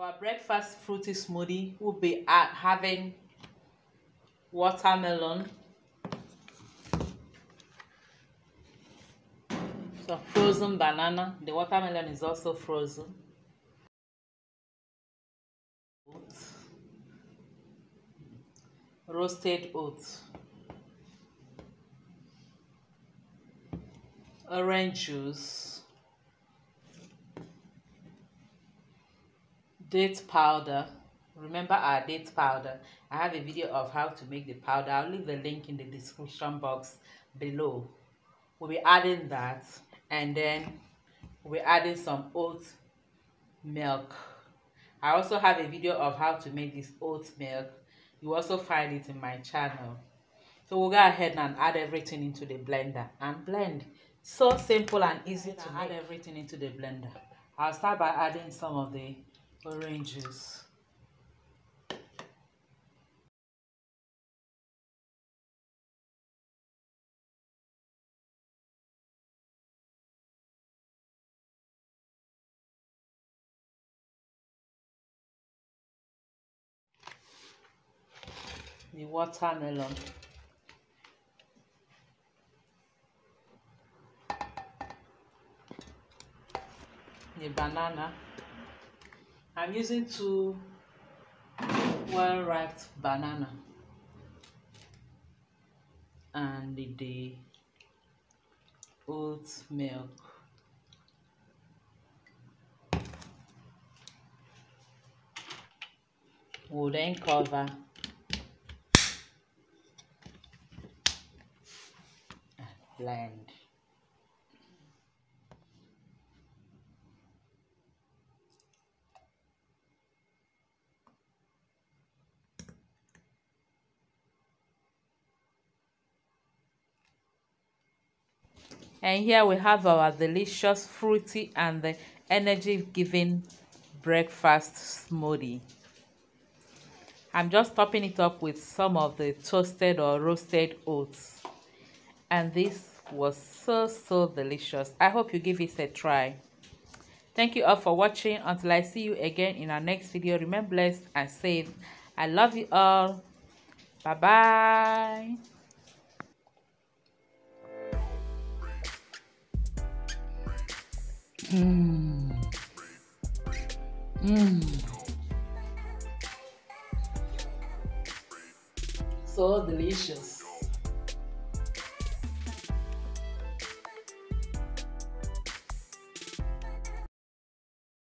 our breakfast fruity smoothie, we'll be having watermelon, some frozen banana. The watermelon is also frozen. Oats, roasted oats, orange juice, date powder. Remember our date powder. I have a video of how to make the powder. I'll leave the link in the description box below. We'll be adding that, and then we'll be adding some oat milk. I also have a video of how to make this oat milk. You also find it in my channel. So we'll go ahead and add everything into the blender and blend. So simple and easy to add everything into the blender. I'll start by adding some of the orange juice. The watermelon, the banana. I'm using 2 well-ripe banana, and the oat milk. We'll then cover and blend. And here we have our delicious, fruity and the energy-giving breakfast smoothie. I'm just topping it up with some of the toasted or roasted oats. And this was so delicious. I hope you give it a try. Thank you all for watching. Until I see you again in our next video, remain blessed and safe. I love you all. Bye-bye. So delicious.